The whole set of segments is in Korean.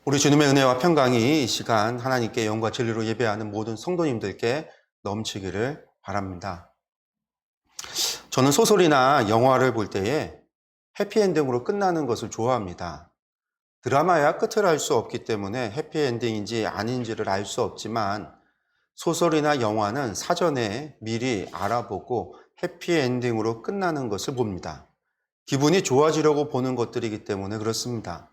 우리 주님의 은혜와 평강이 이 시간 하나님께 영과 진리로 예배하는 모든 성도님들께 넘치기를 바랍니다. 저는 소설이나 영화를 볼 때에 해피엔딩으로 끝나는 것을 좋아합니다. 드라마야 끝을 알 수 없기 때문에 해피엔딩인지 아닌지를 알 수 없지만 소설이나 영화는 사전에 미리 알아보고 해피엔딩으로 끝나는 것을 봅니다. 기분이 좋아지려고 보는 것들이기 때문에 그렇습니다.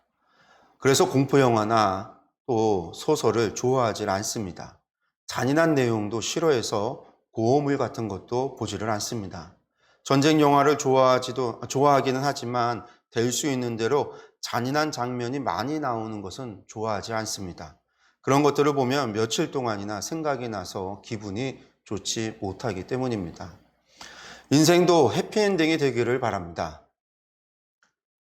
그래서 공포영화나 또 소설을 좋아하지 않습니다. 잔인한 내용도 싫어해서 고어물 같은 것도 보지를 않습니다. 전쟁 영화를 좋아하기는 하지만 될 수 있는 대로 잔인한 장면이 많이 나오는 것은 좋아하지 않습니다. 그런 것들을 보면 며칠 동안이나 생각이 나서 기분이 좋지 못하기 때문입니다. 인생도 해피엔딩이 되기를 바랍니다.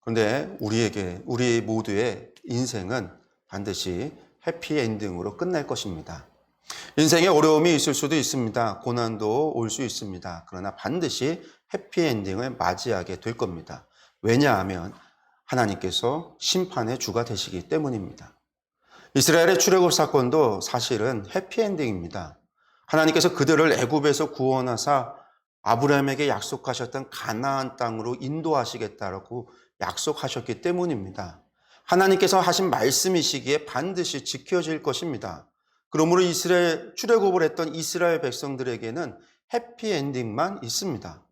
그런데 우리 모두의 인생은 반드시 해피엔딩으로 끝날 것입니다. 인생에 어려움이 있을 수도 있습니다. 고난도 올 수 있습니다. 그러나 반드시 해피엔딩을 맞이하게 될 겁니다. 왜냐하면 하나님께서 심판의 주가 되시기 때문입니다. 이스라엘의 출애굽 사건도 사실은 해피엔딩입니다. 하나님께서 그들을 애굽에서 구원하사 아브라함에게 약속하셨던 가나안 땅으로 인도하시겠다라고 약속하셨기 때문입니다. 하나님께서 하신 말씀이시기에 반드시 지켜질 것입니다. 그러므로 출애굽을 했던 이스라엘 백성들에게는 해피엔딩만 있습니다.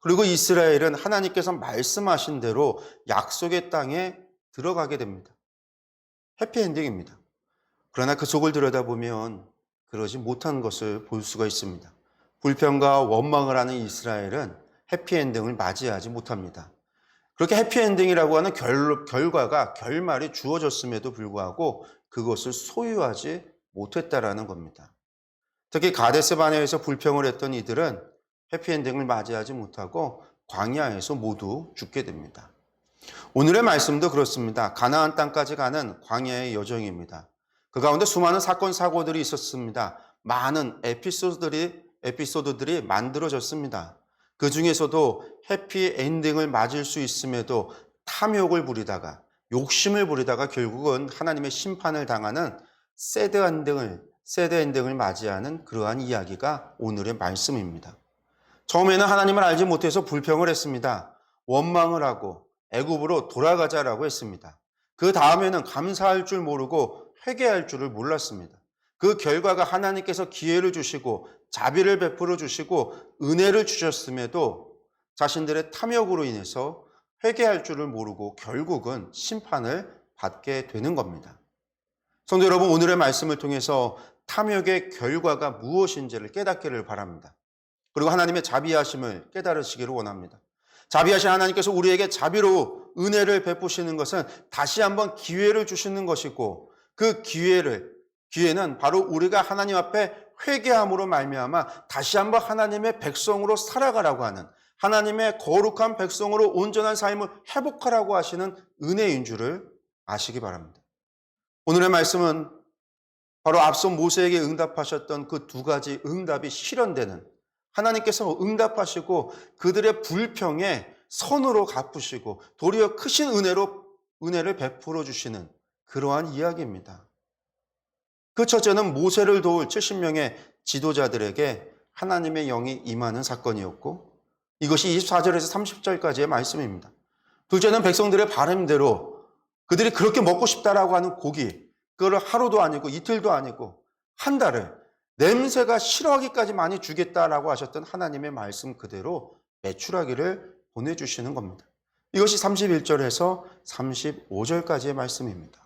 그리고 이스라엘은 하나님께서 말씀하신 대로 약속의 땅에 들어가게 됩니다. 해피엔딩입니다. 그러나 그 속을 들여다보면 그러지 못한 것을 볼 수가 있습니다. 불평과 원망을 하는 이스라엘은 해피엔딩을 맞이하지 못합니다. 그렇게 해피엔딩이라고 하는 결말이 주어졌음에도 불구하고 그것을 소유하지 못했다라는 겁니다. 특히 가데스 바네에서 불평을 했던 이들은 해피엔딩을 맞이하지 못하고 광야에서 모두 죽게 됩니다. 오늘의 말씀도 그렇습니다. 가나안 땅까지 가는 광야의 여정입니다. 그 가운데 수많은 사건 사고들이 있었습니다. 많은 에피소드들이 만들어졌습니다. 그 중에서도 해피엔딩을 맞을 수 있음에도 탐욕을 부리다가 욕심을 부리다가 결국은 하나님의 심판을 당하는 새드 엔딩을 맞이하는 그러한 이야기가 오늘의 말씀입니다. 처음에는 하나님을 알지 못해서 불평을 했습니다. 원망을 하고 애굽으로 돌아가자라고 했습니다. 그 다음에는 감사할 줄 모르고 회개할 줄을 몰랐습니다. 그 결과가 하나님께서 기회를 주시고 자비를 베풀어 주시고 은혜를 주셨음에도 자신들의 탐욕으로 인해서 회개할 줄을 모르고 결국은 심판을 받게 되는 겁니다. 성도 여러분, 오늘의 말씀을 통해서 탐욕의 결과가 무엇인지를 깨닫기를 바랍니다. 그리고 하나님의 자비하심을 깨달으시기를 원합니다. 자비하신 하나님께서 우리에게 자비로 은혜를 베푸시는 것은 다시 한번 기회를 주시는 것이고 그 기회는 바로 우리가 하나님 앞에 회개함으로 말미암아 다시 한번 하나님의 백성으로 살아가라고 하는, 하나님의 거룩한 백성으로 온전한 삶을 회복하라고 하시는 은혜인 줄을 아시기 바랍니다. 오늘의 말씀은 바로 앞서 모세에게 응답하셨던 그 두 가지 응답이 실현되는, 하나님께서 응답하시고 그들의 불평에 선으로 갚으시고 도리어 크신 은혜를 베풀어 주시는 그러한 이야기입니다. 그 첫째는 모세를 도울 70명의 지도자들에게 하나님의 영이 임하는 사건이었고, 이것이 24절에서 30절까지의 말씀입니다. 둘째는 백성들의 바람대로 그들이 그렇게 먹고 싶다라고 하는 고기, 그걸 하루도 아니고 이틀도 아니고 한 달을 냄새가 싫어하기까지 많이 주겠다라고 하셨던 하나님의 말씀 그대로 매출하기를 보내주시는 겁니다. 이것이 31절에서 35절까지의 말씀입니다.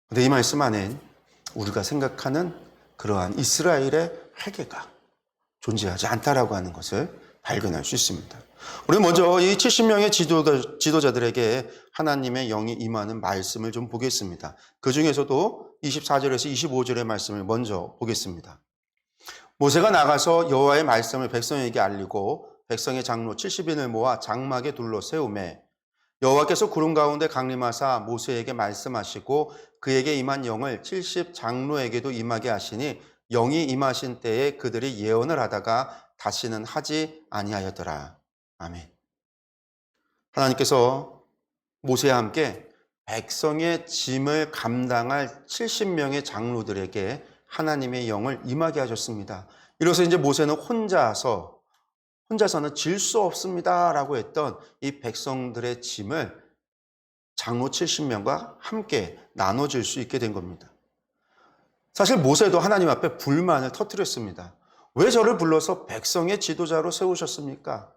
그런데 이 말씀 안엔 우리가 생각하는 그러한 이스라엘의 회개가 존재하지 않다라고 하는 것을 발견할 수 있습니다. 우리 먼저 이 70명의 지도자들에게 하나님의 영이 임하는 말씀을 좀 보겠습니다. 그 중에서도 24절에서 25절의 말씀을 먼저 보겠습니다. 모세가 나가서 여호와의 말씀을 백성에게 알리고 백성의 장로 70인을 모아 장막에 둘러 세우매 여호와께서 구름 가운데 강림하사 모세에게 말씀하시고 그에게 임한 영을 70 장로에게도 임하게 하시니 영이 임하신 때에 그들이 예언을 하다가 다시는 하지 아니하였더라. 아멘. 하나님께서 모세와 함께 백성의 짐을 감당할 70명의 장로들에게 하나님의 영을 임하게 하셨습니다. 이로써 이제 모세는 혼자서는 질 수 없습니다라고 했던 이 백성들의 짐을 장로 70명과 함께 나눠질 수 있게 된 겁니다. 사실 모세도 하나님 앞에 불만을 터뜨렸습니다. 왜 저를 불러서 백성의 지도자로 세우셨습니까?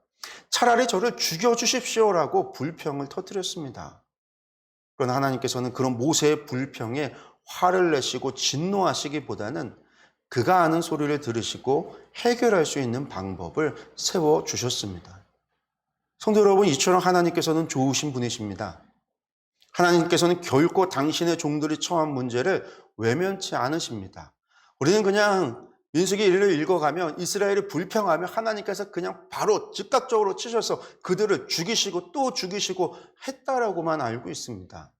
차라리 저를 죽여주십시오라고 불평을 터뜨렸습니다. 그러나 하나님께서는 그런 모세의 불평에 화를 내시고 진노하시기보다는 그가 하는 소리를 들으시고 해결할 수 있는 방법을 세워주셨습니다. 성도 여러분, 이처럼 하나님께서는 좋으신 분이십니다. 하나님께서는 결코 당신의 종들이 처한 문제를 외면치 않으십니다. 우리는 그냥 민수기 1을 읽어가면 이스라엘이 불평하며 하나님께서 그냥 바로 즉각적으로 치셔서 그들을 죽이시고 또 죽이시고 했다라고만 알고 있습니다.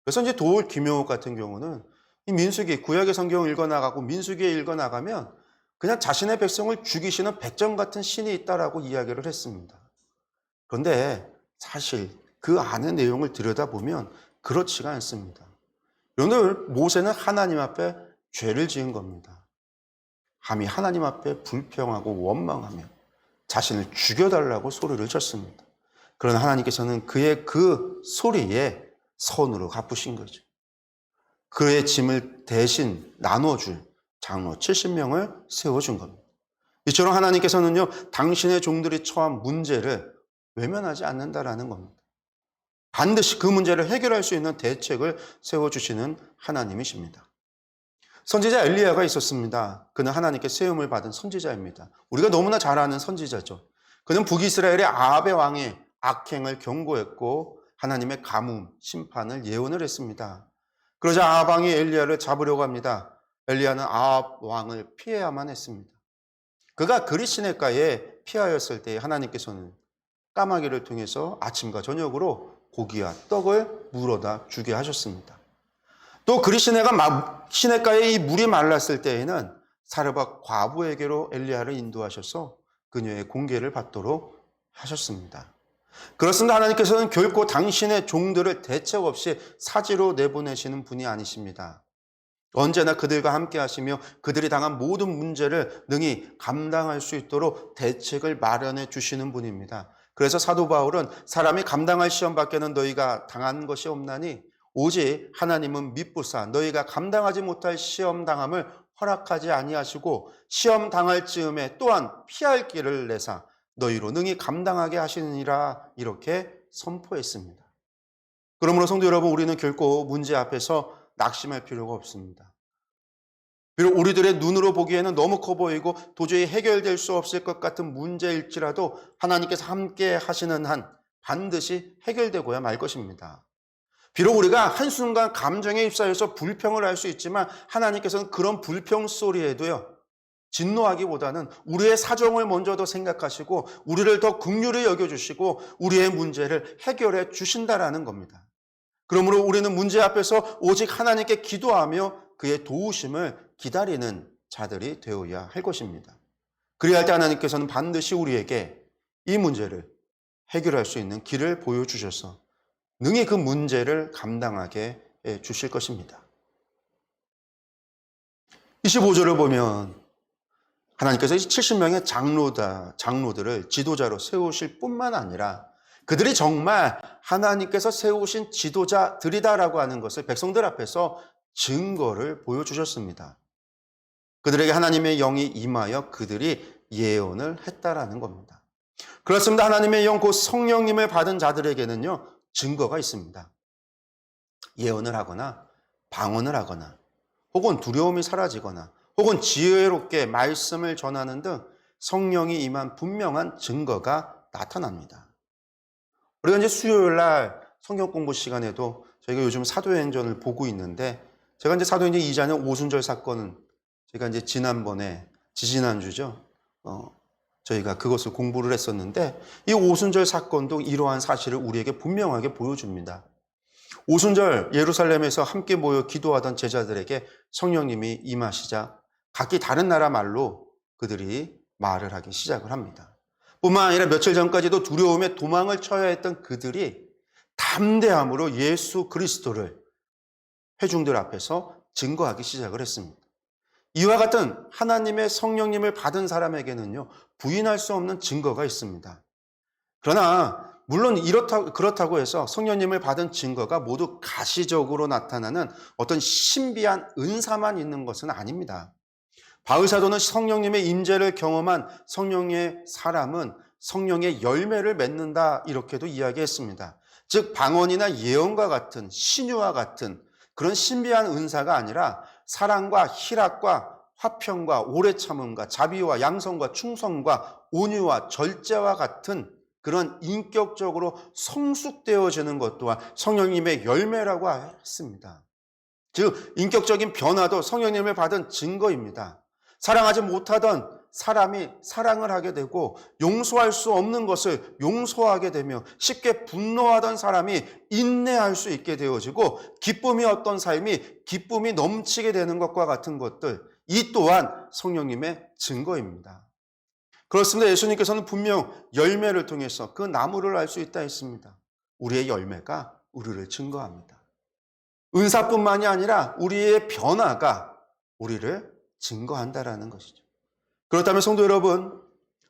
그래서 이제 도울 김용욱 같은 경우는 이 민수기, 구약의 성경을 읽어나가고 민수기에 읽어나가면 그냥 자신의 백성을 죽이시는 백정 같은 신이 있다라고 이야기를 했습니다. 그런데 사실 그 안의 내용을 들여다보면 그렇지가 않습니다. 오늘 모세는 하나님 앞에 죄를 지은 겁니다. 감히 하나님 앞에 불평하고 원망하며 자신을 죽여달라고 소리를 쳤습니다. 그러나 하나님께서는 그의 그 소리에 선으로 갚으신 거죠. 그의 짐을 대신 나눠줄 장로 70명을 세워준 겁니다. 이처럼 하나님께서는요, 당신의 종들이 처한 문제를 외면하지 않는다라는 겁니다. 반드시 그 문제를 해결할 수 있는 대책을 세워주시는 하나님이십니다. 선지자 엘리야가 있었습니다. 그는 하나님께 세움을 받은 선지자입니다. 우리가 너무나 잘 아는 선지자죠. 그는 북이스라엘의 아합의 왕의 악행을 경고했고 하나님의 가뭄, 심판을 예언을 했습니다. 그러자 아합 왕이 엘리야를 잡으려고 합니다. 엘리야는 아합 왕을 피해야만 했습니다. 그가 그리 시냇가에 피하였을 때 하나님께서는 까마귀를 통해서 아침과 저녁으로 고기와 떡을 물어다 주게 하셨습니다. 또 그리 시냇가에 이 물이 말랐을 때에는 사르밧 과부에게로 엘리야를 인도하셔서 그녀의 공개를 받도록 하셨습니다. 그렇습니다. 하나님께서는 결코 당신의 종들을 대책 없이 사지로 내보내시는 분이 아니십니다. 언제나 그들과 함께 하시며 그들이 당한 모든 문제를 능히 감당할 수 있도록 대책을 마련해 주시는 분입니다. 그래서 사도 바울은 사람이 감당할 시험 밖에는 너희가 당한 것이 없나니 오직 하나님은 미쁘사 너희가 감당하지 못할 시험 당함을 허락하지 아니하시고 시험 당할 즈음에 또한 피할 길을 내사 너희로 능히 감당하게 하시느니라 이렇게 선포했습니다. 그러므로 성도 여러분, 우리는 결코 문제 앞에서 낙심할 필요가 없습니다. 비록 우리들의 눈으로 보기에는 너무 커 보이고 도저히 해결될 수 없을 것 같은 문제일지라도 하나님께서 함께 하시는 한 반드시 해결되고야 말 것입니다. 비록 우리가 한순간 감정에 휩싸여서 불평을 할 수 있지만 하나님께서는 그런 불평 소리에도요, 진노하기보다는 우리의 사정을 먼저 더 생각하시고 우리를 더 긍휼히 여겨주시고 우리의 문제를 해결해 주신다라는 겁니다. 그러므로 우리는 문제 앞에서 오직 하나님께 기도하며 그의 도우심을 기다리는 자들이 되어야 할 것입니다. 그래야 할 때 하나님께서는 반드시 우리에게 이 문제를 해결할 수 있는 길을 보여주셔서 능히 그 문제를 감당하게 해 주실 것입니다. 25절을 보면 하나님께서 70명의 장로들을 지도자로 세우실 뿐만 아니라 그들이 정말 하나님께서 세우신 지도자들이다라고 하는 것을 백성들 앞에서 증거를 보여주셨습니다. 그들에게 하나님의 영이 임하여 그들이 예언을 했다라는 겁니다. 그렇습니다. 하나님의 영, 곧 성령님을 받은 자들에게는요, 증거가 있습니다. 예언을 하거나 방언을 하거나 혹은 두려움이 사라지거나 혹은 지혜롭게 말씀을 전하는 등 성령이 임한 분명한 증거가 나타납니다. 우리가 이제 수요일 날 성경 공부 시간에도 저희가 요즘 사도행전을 보고 있는데 제가 이제 사도행전 2장의 오순절 사건은 제가 이제 지지난주죠. 저희가 그것을 공부를 했었는데 이 오순절 사건도 이러한 사실을 우리에게 분명하게 보여줍니다. 오순절 예루살렘에서 함께 모여 기도하던 제자들에게 성령님이 임하시자 각기 다른 나라 말로 그들이 말을 하기 시작을 합니다. 뿐만 아니라 며칠 전까지도 두려움에 도망을 쳐야 했던 그들이 담대함으로 예수 그리스도를 회중들 앞에서 증거하기 시작을 했습니다. 이와 같은 하나님의 성령님을 받은 사람에게는요, 부인할 수 없는 증거가 있습니다. 그러나 물론 그렇다고 해서 성령님을 받은 증거가 모두 가시적으로 나타나는 어떤 신비한 은사만 있는 것은 아닙니다. 바울 사도는 성령님의 임재를 경험한 성령의 사람은 성령의 열매를 맺는다, 이렇게도 이야기했습니다. 즉 방언이나 예언과 같은 신유와 같은 그런 신비한 은사가 아니라 사랑과 희락과 화평과 오래 참음과 자비와 양성과 충성과 온유와 절제와 같은 그런 인격적으로 성숙되어지는 것 또한 성령님의 열매라고 했습니다. 즉 인격적인 변화도 성령님을 받은 증거입니다. 사랑하지 못하던 사람이 사랑을 하게 되고, 용서할 수 없는 것을 용서하게 되며, 쉽게 분노하던 사람이 인내할 수 있게 되어지고, 기쁨이 어떤 삶이 기쁨이 넘치게 되는 것과 같은 것들, 이 또한 성령님의 증거입니다. 그렇습니다. 예수님께서는 분명 열매를 통해서 그 나무를 알 수 있다 했습니다. 우리의 열매가 우리를 증거합니다. 은사뿐만이 아니라 우리의 변화가 우리를 증거한다라는 것이죠. 그렇다면 성도 여러분,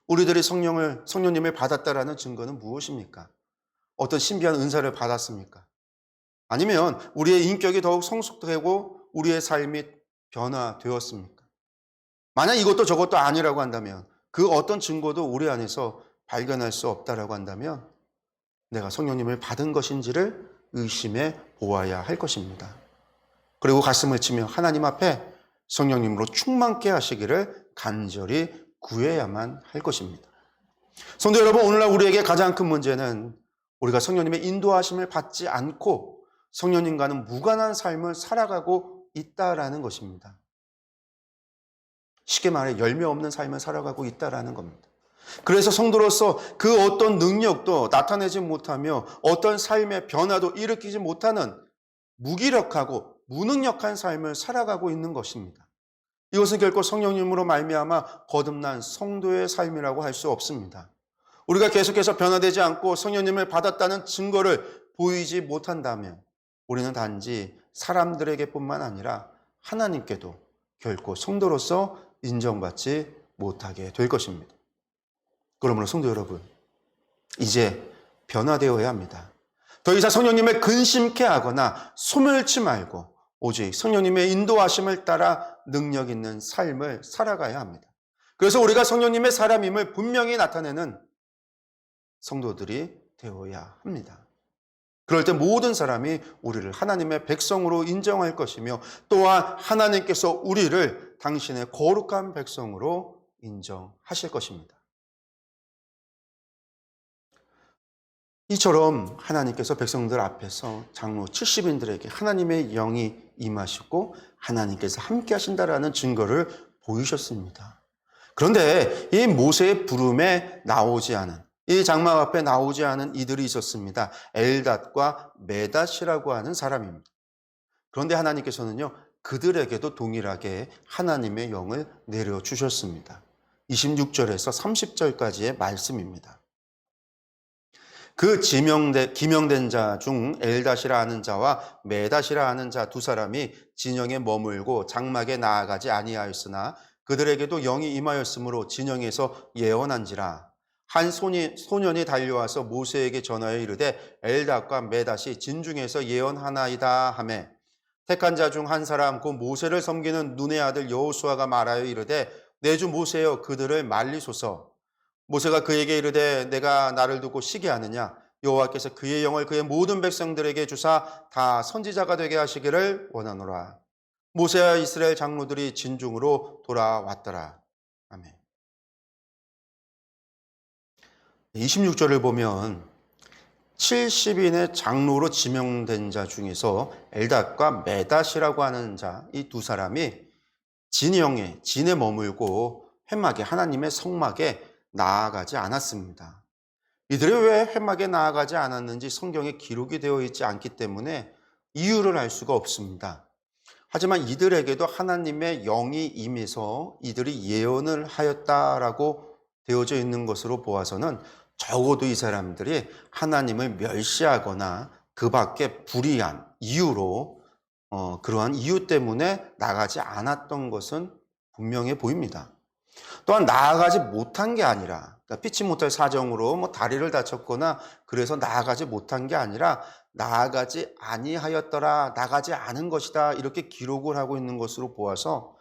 우리들이 성령님을 받았다라는 증거는 무엇입니까? 어떤 신비한 은사를 받았습니까? 아니면 우리의 인격이 더욱 성숙되고 우리의 삶이 변화되었습니까? 만약 이것도 저것도 아니라고 한다면, 그 어떤 증거도 우리 안에서 발견할 수 없다라고 한다면 내가 성령님을 받은 것인지를 의심해 보아야 할 것입니다. 그리고 가슴을 치며 하나님 앞에 성령님으로 충만케 하시기를 간절히 구해야만 할 것입니다. 성도 여러분, 오늘날 우리에게 가장 큰 문제는 우리가 성령님의 인도하심을 받지 않고 성령님과는 무관한 삶을 살아가고 있다라는 것입니다. 쉽게 말해 열매 없는 삶을 살아가고 있다라는 겁니다. 그래서 성도로서 그 어떤 능력도 나타내지 못하며 어떤 삶의 변화도 일으키지 못하는 무기력하고 무능력한 삶을 살아가고 있는 것입니다. 이것은 결코 성령님으로 말미암아 거듭난 성도의 삶이라고 할 수 없습니다. 우리가 계속해서 변화되지 않고 성령님을 받았다는 증거를 보이지 못한다면 우리는 단지 사람들에게뿐만 아니라 하나님께도 결코 성도로서 인정받지 못하게 될 것입니다. 그러므로 성도 여러분, 이제 변화되어야 합니다. 더 이상 성령님을 근심케 하거나 소멸치 말고 오직 성령님의 인도하심을 따라 능력 있는 삶을 살아가야 합니다. 그래서 우리가 성령님의 사람임을 분명히 나타내는 성도들이 되어야 합니다. 그럴 때 모든 사람이 우리를 하나님의 백성으로 인정할 것이며, 또한 하나님께서 우리를 당신의 거룩한 백성으로 인정하실 것입니다. 이처럼 하나님께서 백성들 앞에서 장로 70인들에게 하나님의 영이 임하시고 하나님께서 함께 하신다라는 증거를 보이셨습니다. 그런데 이 모세의 부름에 나오지 않은, 이 장막 앞에 나오지 않은 이들이 있었습니다. 엘닷과 메닷이라고 하는 사람입니다. 그런데 하나님께서는요, 그들에게도 동일하게 하나님의 영을 내려주셨습니다. 26절에서 30절까지의 말씀입니다. 그 기명된 자 중 엘닷이라 하는 자와 메닷이라 하는 자 두 사람이 진영에 머물고 장막에 나아가지 아니하였으나 그들에게도 영이 임하였으므로 진영에서 예언한지라. 한 소년이 달려와서 모세에게 전하여 이르되 엘닷과 메닷이 진중에서 예언하나이다 하매, 택한 자 중 한 사람 곧 모세를 섬기는 눈의 아들 여호수아가 말하여 이르되 내 주 모세여 그들을 말리소서. 모세가 그에게 이르되 내가 나를 두고 시기하느냐? 여호와께서 그의 영을 그의 모든 백성들에게 주사 다 선지자가 되게 하시기를 원하노라. 모세와 이스라엘 장로들이 진중으로 돌아왔더라. 아멘. 26절을 보면 70인의 장로로 지명된 자 중에서 엘닷과 메닷이라고 하는 자, 이 두 사람이 진에 머물고 회막에, 하나님의 성막에 나아가지 않았습니다. 이들이 왜 회막에 나아가지 않았는지 성경에 기록이 되어 있지 않기 때문에 이유를 알 수가 없습니다. 하지만 이들에게도 하나님의 영이 임해서 이들이 예언을 하였다라고 되어져 있는 것으로 보아서는 적어도 이 사람들이 하나님을 멸시하거나 그 밖에 불의한 이유로 그러한 이유 때문에 나가지 않았던 것은 분명해 보입니다. 또한 나아가지 못한 게 아니라, 그러니까 피치 못할 사정으로 뭐 다리를 다쳤거나 그래서 나아가지 못한 게 아니라 나아가지 아니하였더라, 나가지 않은 것이다, 이렇게 기록을 하고 있는 것으로 보아서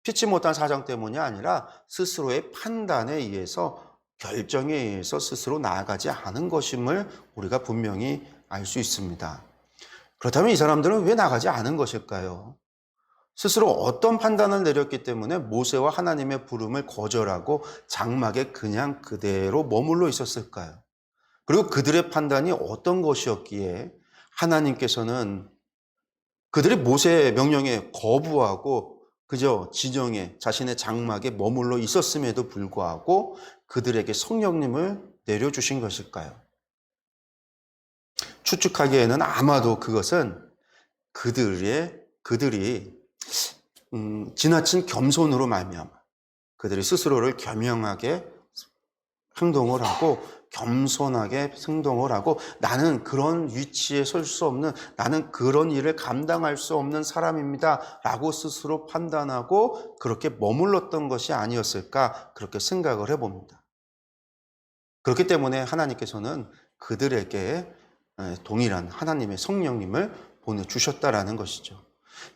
피치 못한 사정 때문이 아니라 스스로의 판단에 의해서, 결정에 의해서 스스로 나아가지 않은 것임을 우리가 분명히 알 수 있습니다. 그렇다면 이 사람들은 왜 나가지 않은 것일까요? 스스로 어떤 판단을 내렸기 때문에 모세와 하나님의 부름을 거절하고 장막에 그냥 그대로 머물러 있었을까요? 그리고 그들의 판단이 어떤 것이었기에 하나님께서는 그들이 모세의 명령에 거부하고 그저 진영에 자신의 장막에 머물러 있었음에도 불구하고 그들에게 성령님을 내려주신 것일까요? 추측하기에는 아마도 그것은 그들이 지나친 겸손으로 말미암아 그들이 스스로를 겸양하게 행동을 하고 겸손하게 행동을 하고 나는 그런 위치에 설 수 없는, 나는 그런 일을 감당할 수 없는 사람입니다 라고 스스로 판단하고 그렇게 머물렀던 것이 아니었을까, 그렇게 생각을 해봅니다. 그렇기 때문에 하나님께서는 그들에게 동일한 하나님의 성령님을 보내주셨다라는 것이죠.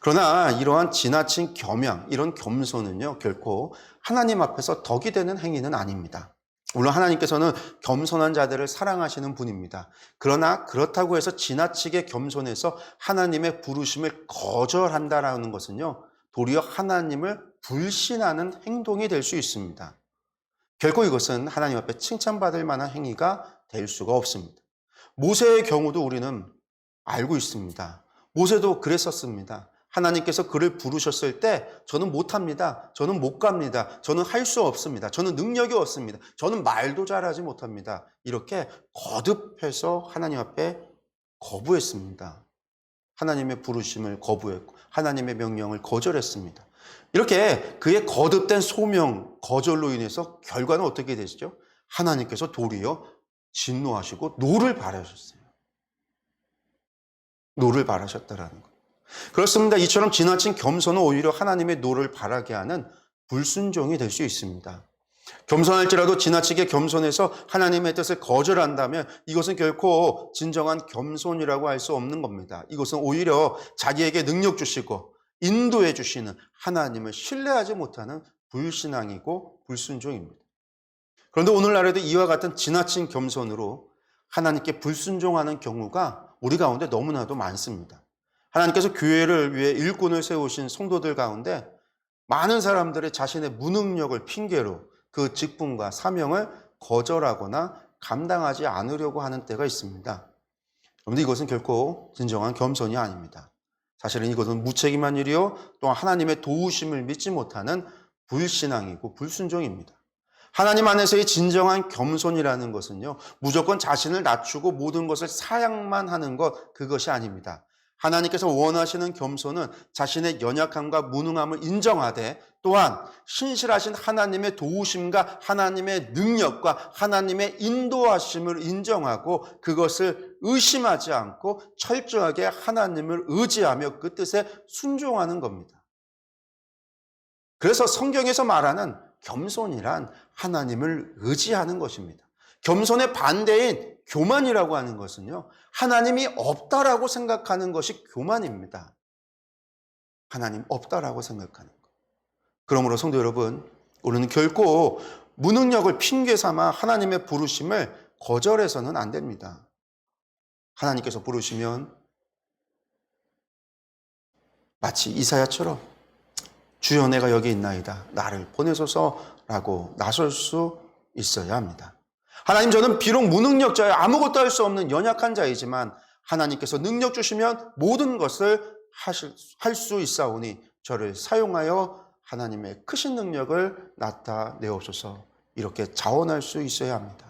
그러나 이러한 지나친 겸양, 이런 겸손은요, 결코 하나님 앞에서 덕이 되는 행위는 아닙니다. 물론 하나님께서는 겸손한 자들을 사랑하시는 분입니다. 그러나 그렇다고 해서 지나치게 겸손해서 하나님의 부르심을 거절한다라는 것은요, 도리어 하나님을 불신하는 행동이 될 수 있습니다. 결코 이것은 하나님 앞에 칭찬받을 만한 행위가 될 수가 없습니다. 모세의 경우도 우리는 알고 있습니다. 모세도 그랬었습니다. 하나님께서 그를 부르셨을 때 저는 못합니다. 저는 못 갑니다. 저는 할 수 없습니다. 저는 능력이 없습니다. 저는 말도 잘하지 못합니다. 이렇게 거듭해서 하나님 앞에 거부했습니다. 하나님의 부르심을 거부했고 하나님의 명령을 거절했습니다. 이렇게 그의 거듭된 소명, 거절로 인해서 결과는 어떻게 되시죠? 하나님께서 도리어 진노하시고 노를 바라셨어요. 노를 바라셨다라는 것. 그렇습니다. 이처럼 지나친 겸손은 오히려 하나님의 노를 바라게 하는 불순종이 될 수 있습니다. 겸손할지라도 지나치게 겸손해서 하나님의 뜻을 거절한다면 이것은 결코 진정한 겸손이라고 할 수 없는 겁니다. 이것은 오히려 자기에게 능력 주시고 인도해 주시는 하나님을 신뢰하지 못하는 불신앙이고 불순종입니다. 그런데 오늘날에도 이와 같은 지나친 겸손으로 하나님께 불순종하는 경우가 우리 가운데 너무나도 많습니다. 하나님께서 교회를 위해 일꾼을 세우신 성도들 가운데 많은 사람들이 자신의 무능력을 핑계로 그 직분과 사명을 거절하거나 감당하지 않으려고 하는 때가 있습니다. 그런데 이것은 결코 진정한 겸손이 아닙니다. 사실은 이것은 무책임한 일이요, 또한 하나님의 도우심을 믿지 못하는 불신앙이고 불순종입니다. 하나님 안에서의 진정한 겸손이라는 것은요, 무조건 자신을 낮추고 모든 것을 사양만 하는 것, 그것이 아닙니다. 하나님께서 원하시는 겸손은 자신의 연약함과 무능함을 인정하되 또한 신실하신 하나님의 도우심과 하나님의 능력과 하나님의 인도하심을 인정하고 그것을 의심하지 않고 철저하게 하나님을 의지하며 그 뜻에 순종하는 겁니다. 그래서 성경에서 말하는 겸손이란 하나님을 의지하는 것입니다. 겸손의 반대인 교만이라고 하는 것은요, 하나님이 없다라고 생각하는 것이 교만입니다. 하나님 없다라고 생각하는 것. 그러므로 성도 여러분, 우리는 결코 무능력을 핑계 삼아 하나님의 부르심을 거절해서는 안 됩니다. 하나님께서 부르시면 마치 이사야처럼 주여 내가 여기 있나이다, 나를 보내소서라고 나설 수 있어야 합니다. 하나님, 저는 비록 무능력자여 아무것도 할 수 없는 연약한 자이지만 하나님께서 능력 주시면 모든 것을 할 수 있사오니 저를 사용하여 하나님의 크신 능력을 나타내옵소서, 이렇게 자원할 수 있어야 합니다.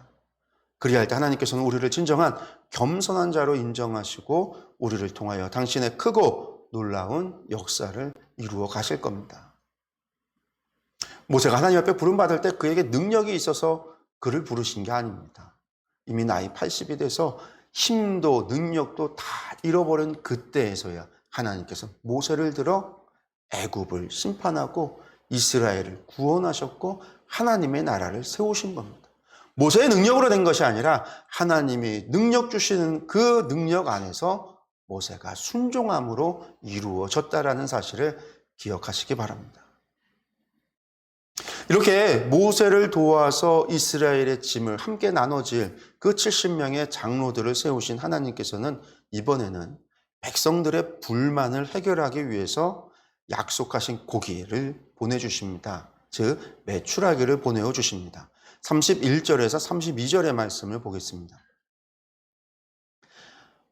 그리할 때 하나님께서는 우리를 진정한 겸손한 자로 인정하시고 우리를 통하여 당신의 크고 놀라운 역사를 이루어 가실 겁니다. 모세가 하나님 앞에 부름받을 때 그에게 능력이 있어서 그를 부르신 게 아닙니다. 이미 나이 80이 돼서 힘도 능력도 다 잃어버린 그때에서야 하나님께서 모세를 들어 애굽을 심판하고 이스라엘을 구원하셨고 하나님의 나라를 세우신 겁니다. 모세의 능력으로 된 것이 아니라 하나님이 능력 주시는 그 능력 안에서 모세가 순종함으로 이루어졌다라는 사실을 기억하시기 바랍니다. 이렇게 모세를 도와서 이스라엘의 짐을 함께 나눠질 그 70명의 장로들을 세우신 하나님께서는 이번에는 백성들의 불만을 해결하기 위해서 약속하신 고기를 보내주십니다. 즉 메추라기를 보내어 주십니다. 31절에서 32절의 말씀을 보겠습니다.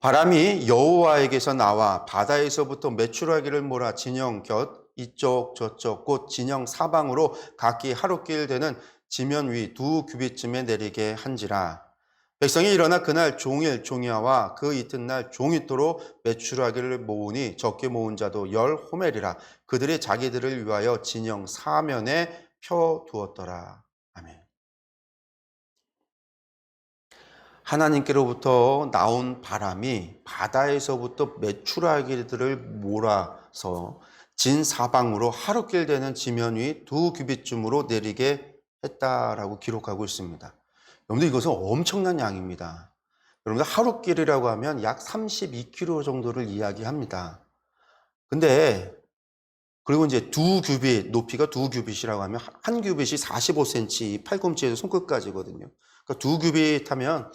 바람이 여호와에게서 나와 바다에서부터 메추라기를 몰아 진영 곁 이쪽 저쪽 곧 진영 사방으로 각기 하루길 되는 지면 위 2규빗쯤에 내리게 한지라. 백성이 일어나 그날 종일 종야와 그 이튿날 종잇도로 메추라기를 모으니 적게 모은 자도 10호멜이라. 그들이 자기들을 위하여 진영 사면에 펴두었더라. 아멘. 하나님께로부터 나온 바람이 바다에서부터 메추라기들을 몰아서 진 사방으로 하루길 되는 지면 위 2규빗쯤으로 내리게 했다라고 기록하고 있습니다. 여러분들 이것은 엄청난 양입니다. 여러분들 하루길이라고 하면 약 32km 정도를 이야기합니다. 근데 그리고 이제 2규빗, 높이가 2규빗이라고 하면 한 규빗이 45cm, 팔꿈치에서 손끝까지거든요. 그러니까 2규빗 하면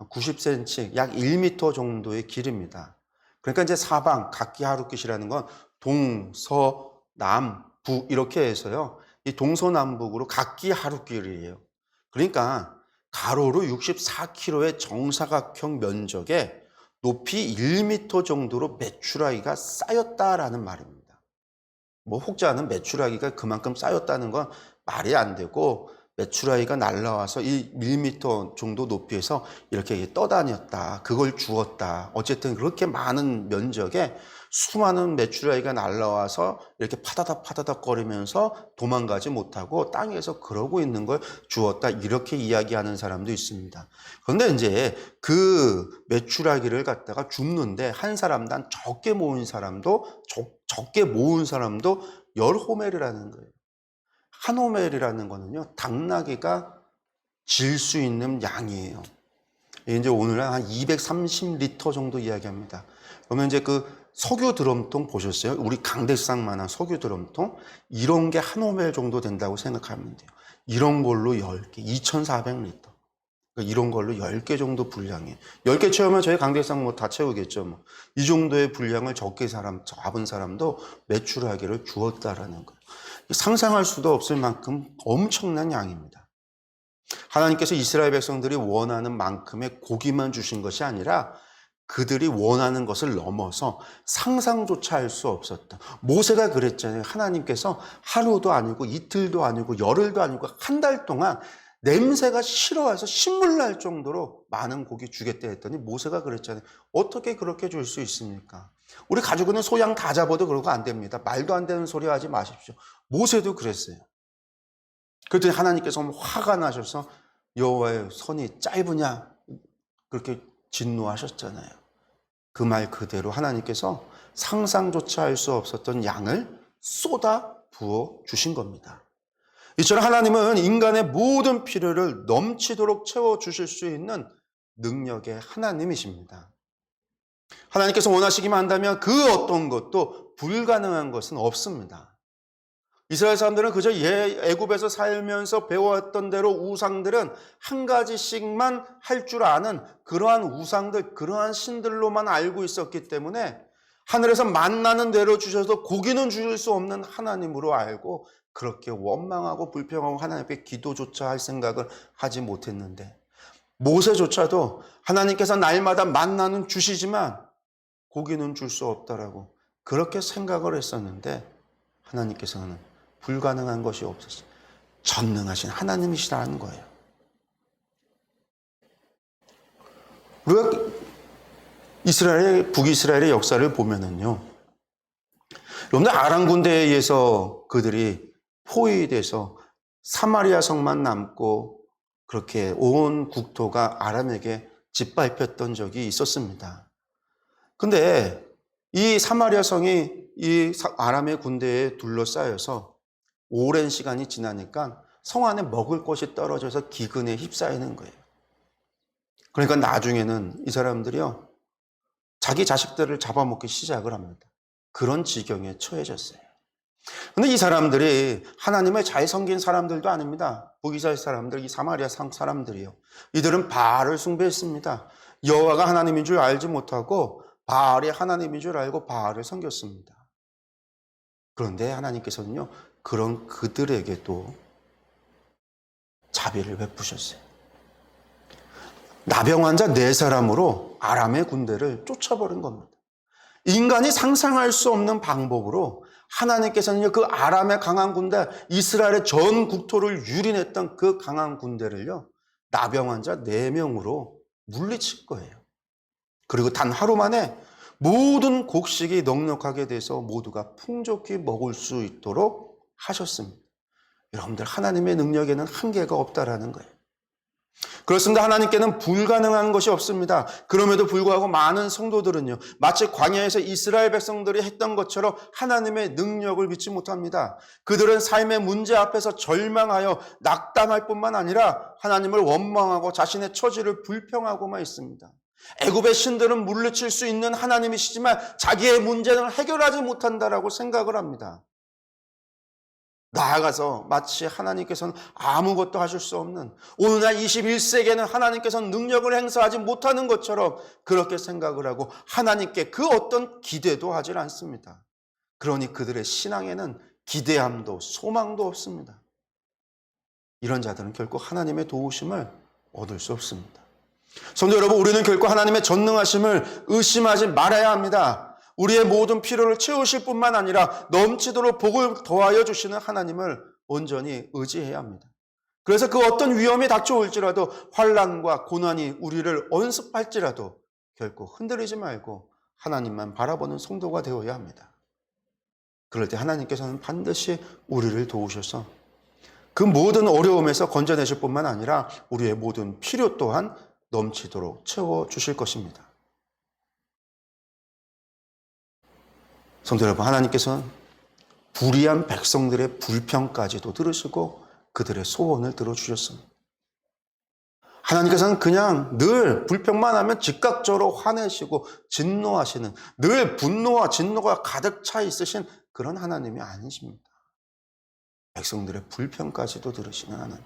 90cm, 약 1m 정도의 길입니다. 그러니까 이제 사방, 각기 하루길이라는 건 동, 서, 남, 북 이렇게 해서요. 이 동서남북으로 각기 하루길이에요. 그러니까 가로로 64km의 정사각형 면적에 높이 1m 정도로 메추라기가 쌓였다라는 말입니다. 뭐 혹자는 메추라기가 그만큼 쌓였다는 건 말이 안 되고 메추라기가 날라와서 이 1m 정도 높이에서 이렇게 떠다녔다. 그걸 주었다. 어쨌든 그렇게 많은 면적에 수많은 메추라기가 날라와서 이렇게 파다닥 거리면서 도망가지 못하고 땅에서 그러고 있는 걸 주었다. 이렇게 이야기하는 사람도 있습니다. 그런데 이제 그 메추라기를 갖다가 줍는데 한 사람당 적게 모은 사람도 10호멜이라는 거예요. 한 호멜이라는 거는요, 당나귀가 질 수 있는 양이에요. 이제 오늘 한 230리터 정도 이야기합니다. 그러면 이제 그 석유 드럼통 보셨어요? 우리 강대상만한 석유 드럼통? 이런 게 한 호멜 정도 된다고 생각하면 돼요. 이런 걸로 10개, 2,400리터. 그러니까 이런 걸로 10개 정도 분량이에요. 10개 채우면 저희 강대상 뭐 다 채우겠죠. 뭐. 이 정도의 분량을 잡은 사람도 메추라기를 주었다라는 거예요. 상상할 수도 없을 만큼 엄청난 양입니다. 하나님께서 이스라엘 백성들이 원하는 만큼의 고기만 주신 것이 아니라 그들이 원하는 것을 넘어서 상상조차 할 수 없었다. 모세가 그랬잖아요. 하나님께서 하루도 아니고 이틀도 아니고 열흘도 아니고 한 달 동안 냄새가 싫어해서 신물 날 정도로 많은 고기 주겠다 했더니 모세가 그랬잖아요. 어떻게 그렇게 줄 수 있습니까? 우리 가지고는 소양 다 잡아도 그러고 안 됩니다. 말도 안 되는 소리 하지 마십시오. 모세도 그랬어요. 그랬더니 하나님께서 화가 나셔서 여호와의 손이 짧으냐 그렇게 진노하셨잖아요. 그 말 그대로 하나님께서 상상조차 할 수 없었던 양을 쏟아 부어 주신 겁니다. 이처럼 하나님은 인간의 모든 필요를 넘치도록 채워주실 수 있는 능력의 하나님이십니다. 하나님께서 원하시기만 한다면 그 어떤 것도 불가능한 것은 없습니다. 이스라엘 사람들은 그저 애굽에서 살면서 배워왔던 대로 우상들은 한 가지씩만 할 줄 아는 그러한 우상들, 그러한 신들로만 알고 있었기 때문에 하늘에서 만나는 대로 주셔서 고기는 주실 수 없는 하나님으로 알고 그렇게 원망하고 불평하고 하나님께 기도조차 할 생각을 하지 못했는데 모세조차도 하나님께서 날마다 만나는 주시지만 고기는 줄 수 없다라고 그렇게 생각을 했었는데 하나님께서는 불가능한 것이 없었어요. 전능하신 하나님이시라는 거예요. 우리가 북이스라엘의 역사를 보면은요, 여러분들 아람 군대에 의해서 그들이 포위돼서 사마리아 성만 남고 그렇게 온 국토가 아람에게 짓밟혔던 적이 있었습니다. 근데 이 사마리아 성이 이 아람의 군대에 둘러싸여서 오랜 시간이 지나니까 성 안에 먹을 것이 떨어져서 기근에 휩싸이는 거예요. 그러니까 나중에는 이 사람들이요, 자기 자식들을 잡아먹기 시작을 합니다. 그런 지경에 처해졌어요. 근데 이 사람들이 하나님을 잘 섬긴 사람들도 아닙니다. 북이스라엘 사람들, 이 사마리아 사람들이요. 이들은 바알을 숭배했습니다. 여호와가 하나님인 줄 알지 못하고 바알이 하나님인 줄 알고 바알을 섬겼습니다. 그런데 하나님께서는요, 그런 그들에게도 자비를 베푸셨어요. 나병 환자 4사람으로 아람의 군대를 쫓아버린 겁니다. 인간이 상상할 수 없는 방법으로 하나님께서는요, 그 아람의 강한 군대, 이스라엘의 전 국토를 유린했던 그 강한 군대를요, 나병 환자 4명으로 물리칠 거예요. 그리고 단 하루 만에 모든 곡식이 넉넉하게 돼서 모두가 풍족히 먹을 수 있도록 하셨습니다. 여러분들, 하나님의 능력에는 한계가 없다라는 거예요. 그렇습니다. 하나님께는 불가능한 것이 없습니다. 그럼에도 불구하고 많은 성도들은요, 마치 광야에서 이스라엘 백성들이 했던 것처럼 하나님의 능력을 믿지 못합니다. 그들은 삶의 문제 앞에서 절망하여 낙담할 뿐만 아니라 하나님을 원망하고 자신의 처지를 불평하고만 있습니다. 애굽의 신들은 물리칠 수 있는 하나님이시지만 자기의 문제는 해결하지 못한다라고 생각을 합니다. 나아가서 마치 하나님께서는 아무것도 하실 수 없는, 오늘날 21세기에는 하나님께서는 능력을 행사하지 못하는 것처럼 그렇게 생각을 하고 하나님께 그 어떤 기대도 하지 않습니다. 그러니 그들의 신앙에는 기대함도 소망도 없습니다. 이런 자들은 결코 하나님의 도우심을 얻을 수 없습니다. 성도 여러분, 우리는 결코 하나님의 전능하심을 의심하지 말아야 합니다. 우리의 모든 필요를 채우실 뿐만 아니라 넘치도록 복을 더하여 주시는 하나님을 온전히 의지해야 합니다. 그래서 그 어떤 위험이 닥쳐올지라도, 환난과 고난이 우리를 언습할지라도 결코 흔들리지 말고 하나님만 바라보는 성도가 되어야 합니다. 그럴 때 하나님께서는 반드시 우리를 도우셔서 그 모든 어려움에서 건져내실 뿐만 아니라 우리의 모든 필요 또한 넘치도록 채워주실 것입니다. 성도 여러분, 하나님께서는 불의한 백성들의 불평까지도 들으시고 그들의 소원을 들어주셨습니다. 하나님께서는 그냥 늘 불평만 하면 즉각적으로 화내시고 진노하시는, 늘 분노와 진노가 가득 차 있으신 그런 하나님이 아니십니다. 백성들의 불평까지도 들으시는 하나님,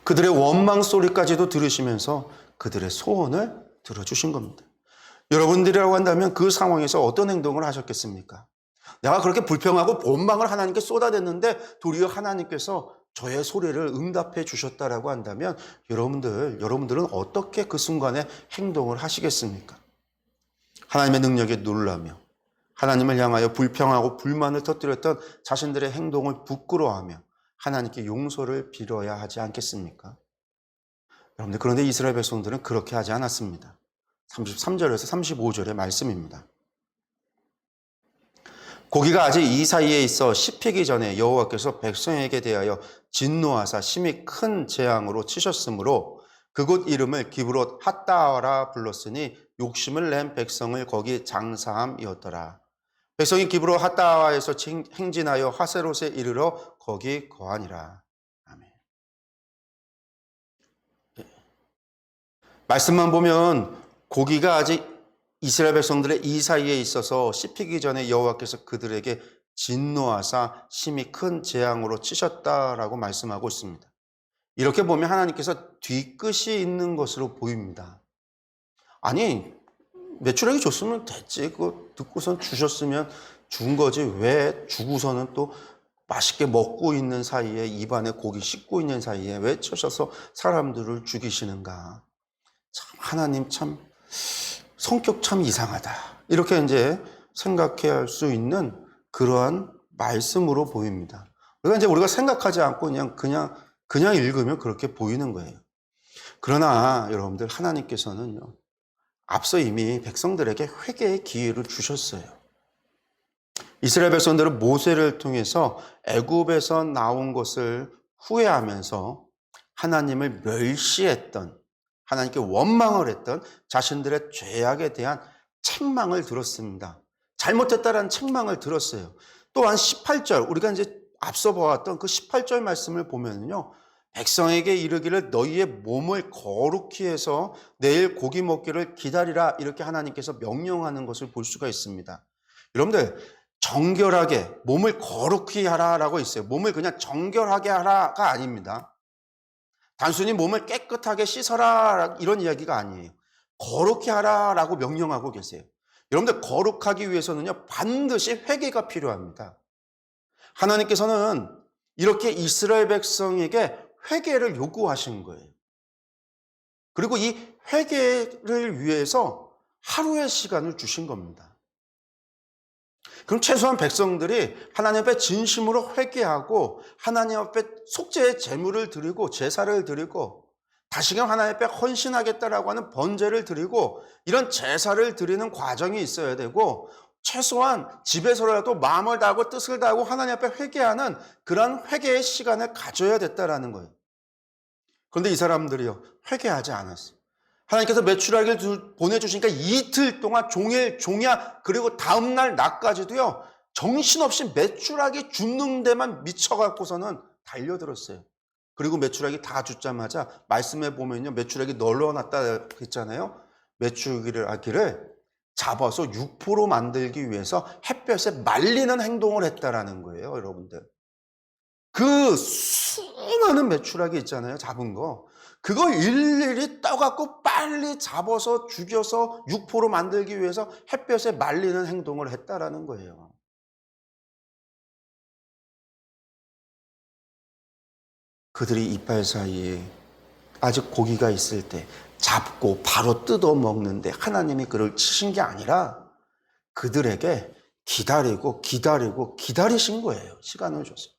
그들의 원망 소리까지도 들으시면서 그들의 소원을 들어주신 겁니다. 여러분들이라고 한다면 그 상황에서 어떤 행동을 하셨겠습니까? 내가 그렇게 불평하고 원망을 하나님께 쏟아냈는데 도리어 하나님께서 저의 소리를 응답해 주셨다라고 한다면 여러분들은 어떻게 그 순간에 행동을 하시겠습니까? 하나님의 능력에 놀라며 하나님을 향하여 불평하고 불만을 터뜨렸던 자신들의 행동을 부끄러워하며 하나님께 용서를 빌어야 하지 않겠습니까? 여러분들, 그런데 이스라엘 백성들은 그렇게 하지 않았습니다. 33절에서 35절의 말씀입니다. 고기가 아직 이 사이에 있어 씹히기 전에 여호와께서 백성에게 대하여 진노하사 심히 큰 재앙으로 치셨으므로 그곳 이름을 기브롯 핫다하라 불렀으니 욕심을 낸 백성을 거기 장사함이었더라. 백성이 기브롯 핫다하에서 행진하여 하세롯에 이르러 거기 거하니라. 아멘. 말씀만 보면 고기가 아직 이스라엘 백성들의 이 사이에 있어서 씹히기 전에 여호와께서 그들에게 진노하사 심히 큰 재앙으로 치셨다라고 말씀하고 있습니다. 이렇게 보면 하나님께서 뒤끝이 있는 것으로 보입니다. 아니, 매출액이 줬으면 됐지. 그거 듣고선 주셨으면 준 거지. 왜 주고서는 또 맛있게 먹고 있는 사이에, 입안에 고기 씹고 있는 사이에 왜 쳐셔서 사람들을 죽이시는가. 참, 하나님 참 성격 참 이상하다. 이렇게 이제 생각해야 할 수 있는 그러한 말씀으로 보입니다. 그러니까 이제 우리가 생각하지 않고 그냥 읽으면 그렇게 보이는 거예요. 그러나 여러분들, 하나님께서는요, 앞서 이미 백성들에게 회개의 기회를 주셨어요. 이스라엘 백성들은 모세를 통해서 애굽에서 나온 것을 후회하면서 하나님을 멸시했던, 하나님께 원망을 했던 자신들의 죄악에 대한 책망을 들었습니다. 잘못했다라는 책망을 들었어요. 또한 18절, 우리가 이제 앞서 보았던 그 18절 말씀을 보면요, 백성에게 이르기를 너희의 몸을 거룩히 해서 내일 고기 먹기를 기다리라, 이렇게 하나님께서 명령하는 것을 볼 수가 있습니다. 여러분들, 정결하게 몸을 거룩히 하라라고 있어요. 몸을 그냥 정결하게 하라가 아닙니다. 단순히 몸을 깨끗하게 씻어라 이런 이야기가 아니에요. 거룩히 하라라고 명령하고 계세요. 여러분들, 거룩하기 위해서는요, 반드시 회개가 필요합니다. 하나님께서는 이렇게 이스라엘 백성에게 회개를 요구하신 거예요. 그리고 이 회개를 위해서 하루의 시간을 주신 겁니다. 그럼 최소한 백성들이 하나님 앞에 진심으로 회개하고 하나님 앞에 속죄의 제물을 드리고 제사를 드리고 다시금 하나님 앞에 헌신하겠다라고 하는 번제를 드리고 이런 제사를 드리는 과정이 있어야 되고, 최소한 집에서라도 마음을 다하고 뜻을 다하고 하나님 앞에 회개하는 그런 회개의 시간을 가져야 됐다라는 거예요. 그런데 이 사람들이요, 회개하지 않았어요. 하나님께서 메추라기를 보내주시니까 이틀 동안 종일 종야, 그리고 다음날 낮까지도요, 정신없이 메추라기 줍는 데만 미쳐갖고서는 달려들었어요. 그리고 메추라기 다 줍자마자 말씀해 보면요, 메추라기 널어놨다 했잖아요. 메추라기를 잡아서 육포로 만들기 위해서 햇볕에 말리는 행동을 했다라는 거예요, 여러분들. 그 수많은 메추라기 있잖아요, 잡은 거. 그거 일일이 떠갖고 빨리 잡아서 죽여서 육포로 만들기 위해서 햇볕에 말리는 행동을 했다라는 거예요. 그들이 이빨 사이에 아직 고기가 있을 때 잡고 바로 뜯어 먹는데 하나님이 그를 치신 게 아니라 그들에게 기다리신 거예요. 시간을 줘서.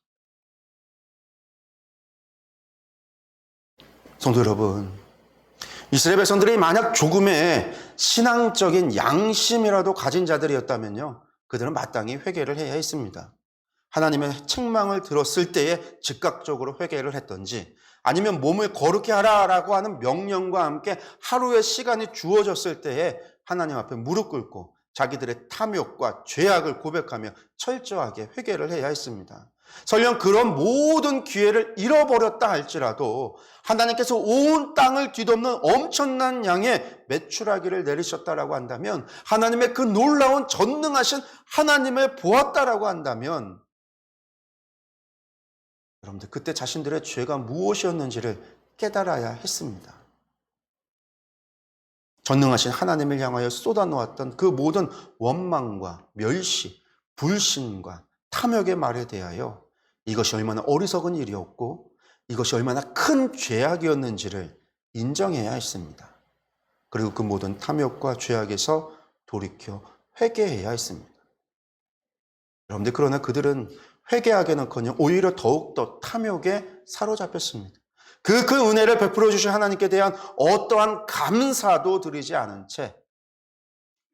성도 여러분, 이스라엘 백성들이 만약 조금의 신앙적인 양심이라도 가진 자들이었다면요, 그들은 마땅히 회개를 해야 했습니다. 하나님의 책망을 들었을 때에 즉각적으로 회개를 했던지, 아니면 몸을 거룩히 하라라고 하는 명령과 함께 하루의 시간이 주어졌을 때에 하나님 앞에 무릎 꿇고 자기들의 탐욕과 죄악을 고백하며 철저하게 회개를 해야 했습니다. 설령 그런 모든 기회를 잃어버렸다 할지라도 하나님께서 온 땅을 뒤덮는 엄청난 양의 메추라기를 내리셨다라고 한다면, 하나님의 그 놀라운 전능하신 하나님을 보았다라고 한다면, 여러분들 그때 자신들의 죄가 무엇이었는지를 깨달아야 했습니다. 전능하신 하나님을 향하여 쏟아놓았던 그 모든 원망과 멸시, 불신과 탐욕의 말에 대하여 이것이 얼마나 어리석은 일이었고 이것이 얼마나 큰 죄악이었는지를 인정해야 했습니다. 그리고 그 모든 탐욕과 죄악에서 돌이켜 회개해야 했습니다. 여러분들, 그러나 그들은 회개하기는커녕 오히려 더욱더 탐욕에 사로잡혔습니다. 그 은혜를 베풀어 주신 하나님께 대한 어떠한 감사도 드리지 않은 채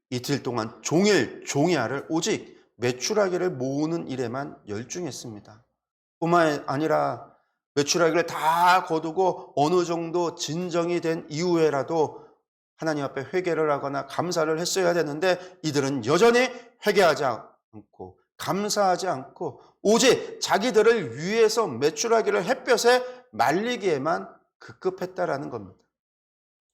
이틀 동안 종일 종야를 오직 메추라기를 모으는 일에만 열중했습니다. 뿐만 아니라 메추라기를 다 거두고 어느 정도 진정이 된 이후에라도 하나님 앞에 회개를 하거나 감사를 했어야 되는데, 이들은 여전히 회개하지 않고 감사하지 않고 오직 자기들을 위해서 메추라기를 햇볕에 말리기에만 급급했다라는 겁니다.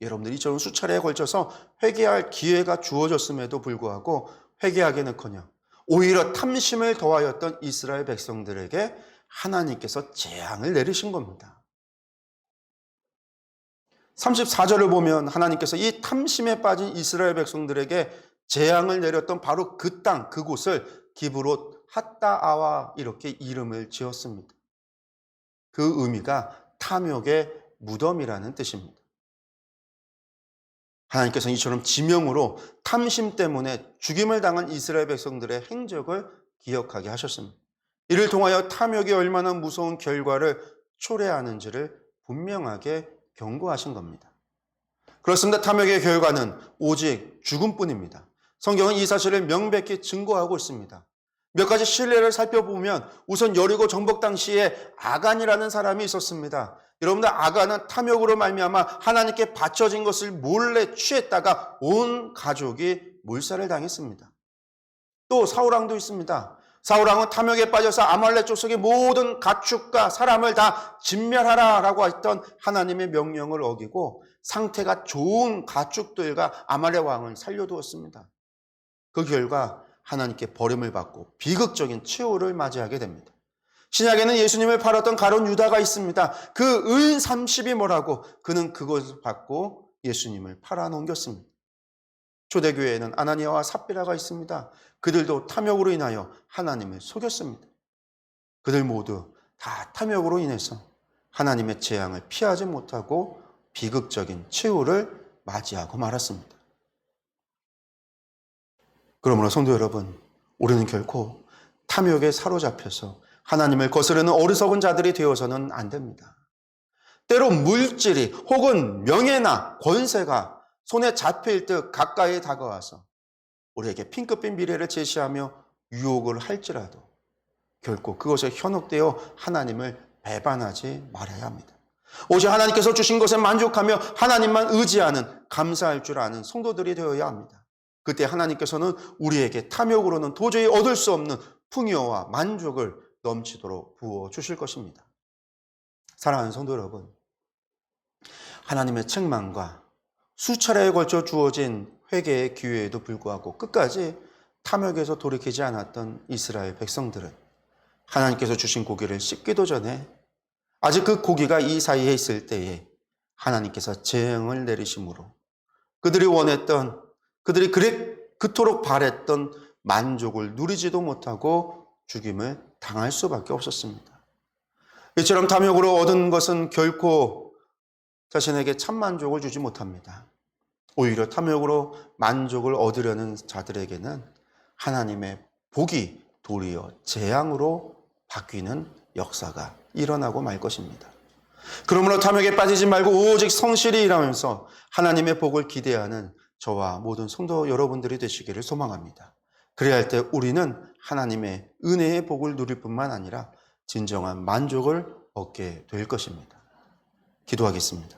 여러분들이 저는 수차례에 걸쳐서 회개할 기회가 주어졌음에도 불구하고 회개하기는커녕 오히려 탐심을 더하였던 이스라엘 백성들에게 하나님께서 재앙을 내리신 겁니다. 34절을 보면 하나님께서 이 탐심에 빠진 이스라엘 백성들에게 재앙을 내렸던 바로 그 땅, 그곳을 기브롯 핫다아와 이렇게 이름을 지었습니다. 그 의미가 탐욕의 무덤이라는 뜻입니다. 하나님께서는 이처럼 지명으로 탐심 때문에 죽임을 당한 이스라엘 백성들의 행적을 기억하게 하셨습니다. 이를 통하여 탐욕이 얼마나 무서운 결과를 초래하는지를 분명하게 경고하신 겁니다. 그렇습니다. 탐욕의 결과는 오직 죽음뿐입니다. 성경은 이 사실을 명백히 증거하고 있습니다. 몇 가지 신뢰를 살펴보면 우선 여리고 정복 당시에 아간이라는 사람이 있었습니다. 여러분들 아간은 탐욕으로 말미암아 하나님께 바쳐진 것을 몰래 취했다가 온 가족이 몰살을 당했습니다. 또 사울왕도 있습니다. 사울왕은 탐욕에 빠져서 아말렉 족속의 모든 가축과 사람을 다 진멸하라라고 했던 하나님의 명령을 어기고 상태가 좋은 가축들과 아말렉 왕을 살려두었습니다. 그 결과 하나님께 버림을 받고 비극적인 최후를 맞이하게 됩니다. 신약에는 예수님을 팔았던 가룟 유다가 있습니다. 그 은 30이 뭐라고? 그는 그것을 받고 예수님을 팔아넘겼습니다. 초대교회에는 아나니아와 삽비라가 있습니다. 그들도 탐욕으로 인하여 하나님을 속였습니다. 그들 모두 다 탐욕으로 인해서 하나님의 재앙을 피하지 못하고 비극적인 최후를 맞이하고 말았습니다. 그러므로 성도 여러분, 우리는 결코 탐욕에 사로잡혀서 하나님을 거스르는 어리석은 자들이 되어서는 안 됩니다. 때로 물질이 혹은 명예나 권세가 손에 잡힐 듯 가까이 다가와서 우리에게 핑크빛 미래를 제시하며 유혹을 할지라도 결코 그것에 현혹되어 하나님을 배반하지 말아야 합니다. 오직 하나님께서 주신 것에 만족하며 하나님만 의지하는 감사할 줄 아는 성도들이 되어야 합니다. 그때 하나님께서는 우리에게 탐욕으로는 도저히 얻을 수 없는 풍요와 만족을 넘치도록 부어주실 것입니다. 사랑하는 성도 여러분, 하나님의 책망과 수차례에 걸쳐 주어진 회개의 기회에도 불구하고 끝까지 탐욕에서 돌이키지 않았던 이스라엘 백성들은 하나님께서 주신 고기를 씹기도 전에 아직 그 고기가 이 사이에 있을 때에 하나님께서 재앙을 내리심으로 그들이 원했던, 그들이 그토록 바랬던 만족을 누리지도 못하고 죽임을 당할 수밖에 없었습니다. 이처럼 탐욕으로 얻은 것은 결코 자신에게 참 만족을 주지 못합니다. 오히려 탐욕으로 만족을 얻으려는 자들에게는 하나님의 복이 도리어 재앙으로 바뀌는 역사가 일어나고 말 것입니다. 그러므로 탐욕에 빠지지 말고 오직 성실히 일하면서 하나님의 복을 기대하는 저와 모든 성도 여러분들이 되시기를 소망합니다. 그래야 할 때 우리는 하나님의 은혜의 복을 누릴 뿐만 아니라 진정한 만족을 얻게 될 것입니다. 기도하겠습니다.